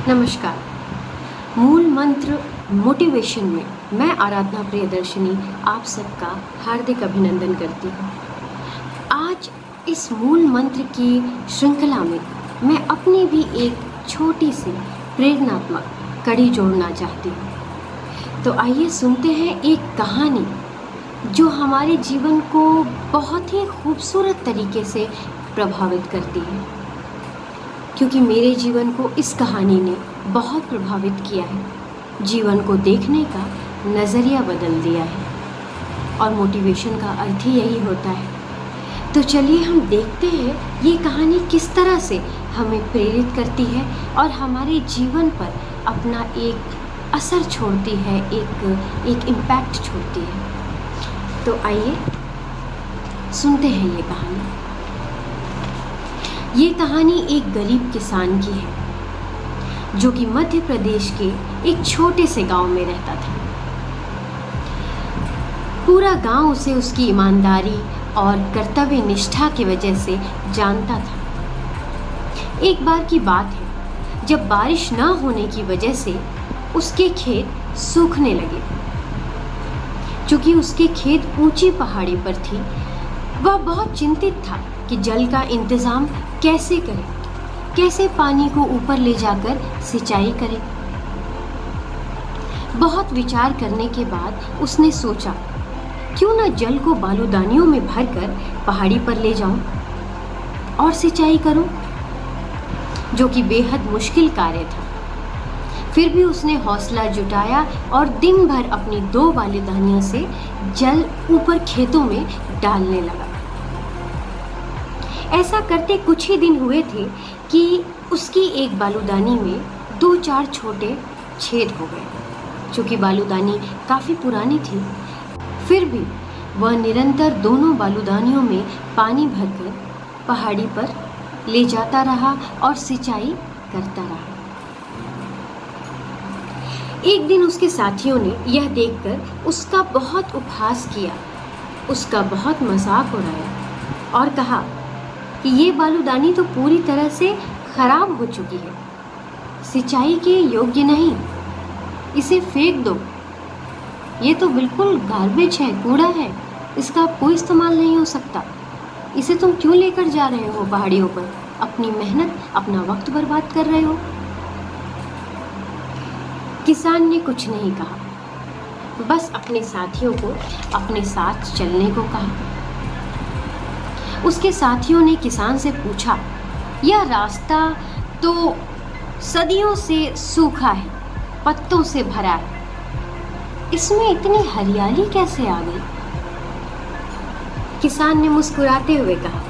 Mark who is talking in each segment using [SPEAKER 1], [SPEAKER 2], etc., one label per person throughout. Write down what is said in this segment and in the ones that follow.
[SPEAKER 1] नमस्कार। मूल मंत्र मोटिवेशन में मैं आराधना प्रियदर्शिनी आप सबका हार्दिक अभिनंदन करती हूँ। आज इस मूल मंत्र की श्रृंखला में मैं अपनी भी एक छोटी सी प्रेरणात्मक कड़ी जोड़ना चाहती हूँ। तो आइए सुनते हैं एक कहानी जो हमारे जीवन को बहुत ही खूबसूरत तरीके से प्रभावित करती है, क्योंकि मेरे जीवन को इस कहानी ने बहुत प्रभावित किया है। जीवन को देखने का नज़रिया बदल दिया है और मोटिवेशन का अर्थ ही यही होता है। तो चलिए हम देखते हैं ये कहानी किस तरह से हमें प्रेरित करती है और हमारे जीवन पर अपना एक असर छोड़ती है, एक इम्पैक्ट छोड़ती है। तो आइए सुनते हैं ये कहानी। ये कहानी एक गरीब किसान की है जो कि मध्य प्रदेश के एक छोटे से गांव में रहता था। पूरा गांव उसे उसकी ईमानदारी और कर्तव्य निष्ठा की वजह से जानता था। एक बार की बात है जब बारिश न होने की वजह से उसके खेत सूखने लगे। चूंकि उसके खेत ऊंची पहाड़ी पर थी, वह बहुत चिंतित था कि जल का इंतज़ाम कैसे करें, कैसे पानी को ऊपर ले जाकर सिंचाई करें। बहुत विचार करने के बाद उसने सोचा, क्यों न जल को बालूदानियों में भरकर पहाड़ी पर ले जाऊं और सिंचाई करूं, जो कि बेहद मुश्किल कार्य था। फिर भी उसने हौसला जुटाया और दिन भर अपनी 2 बालूदानियों से जल ऊपर खेतों में डालने लगा। ऐसा करते कुछ ही दिन हुए थे कि उसकी एक बालूदानी में 2-4 छोटे छेद हो गए। चूँकि बालूदानी काफ़ी पुरानी थी, फिर भी वह निरंतर दोनों बालूदानियों में पानी भरकर पहाड़ी पर ले जाता रहा और सिंचाई करता रहा। एक दिन उसके साथियों ने यह देखकर उसका बहुत उपहास किया, उसका बहुत मजाक उड़ाया और कहा कि ये बालूदानी तो पूरी तरह से खराब हो चुकी है, सिंचाई के योग्य नहीं, इसे फेंक दो। ये तो बिल्कुल गार्बेज है, कूड़ा है, इसका कोई इस्तेमाल नहीं हो सकता। इसे तुम क्यों लेकर जा रहे हो पहाड़ियों पर, अपनी मेहनत, अपना वक्त बर्बाद कर रहे हो। किसान ने कुछ नहीं कहा, बस अपने साथियों को अपने साथ चलने को कहा। उसके साथियों ने किसान से पूछा, यह रास्ता तो सदियों से सूखा है, पत्तों से भरा है, इसमें इतनी हरियाली कैसे आ गई। किसान ने मुस्कुराते हुए कहा,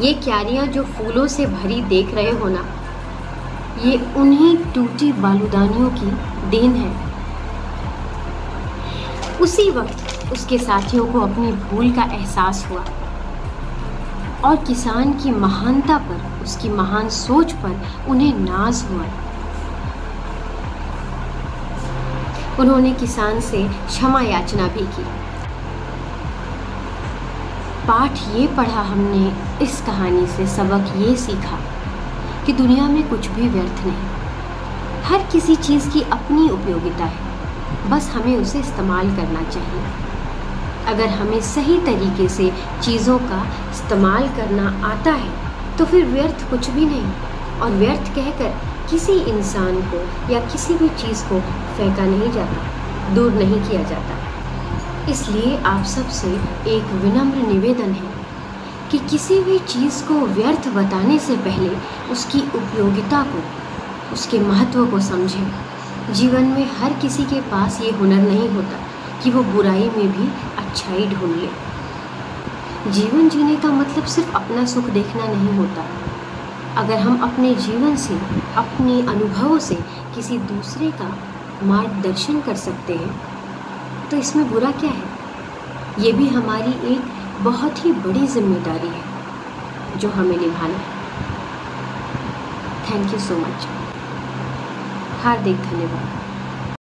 [SPEAKER 1] ये क्यारियां जो फूलों से भरी देख रहे हो ना, ये उन्हीं टूटी बालूदानियों की देन है। उसी वक्त उसके साथियों को अपनी भूल का एहसास हुआ और किसान की महानता पर, उसकी महान सोच पर उन्हें नाज हुआ। उन्होंने किसान से क्षमा याचना भी की। पाठ ये पढ़ा हमने इस कहानी से, सबक ये सीखा कि दुनिया में कुछ भी व्यर्थ नहीं। हर किसी चीज़ की अपनी उपयोगिता है, बस हमें उसे इस्तेमाल करना चाहिए। अगर हमें सही तरीके से चीज़ों का इस्तेमाल करना आता है तो फिर व्यर्थ कुछ भी नहीं। और व्यर्थ कहकर किसी इंसान को या किसी भी चीज़ को फेंका नहीं जाता, दूर नहीं किया जाता। इसलिए आप सबसे एक विनम्र निवेदन है कि किसी भी चीज़ को व्यर्थ बताने से पहले उसकी उपयोगिता को, उसके महत्व को समझें। जीवन में हर किसी के पास ये हुनर नहीं होता कि वो बुराई में भी अच्छाई ढूंढ ले। जीवन जीने का मतलब सिर्फ अपना सुख देखना नहीं होता। अगर हम अपने जीवन से, अपने अनुभवों से किसी दूसरे का मार्गदर्शन कर सकते हैं तो इसमें बुरा क्या है। ये भी हमारी एक बहुत ही बड़ी जिम्मेदारी है जो हमें निभाना है। Thank you so much. हार्दिक धन्यवाद।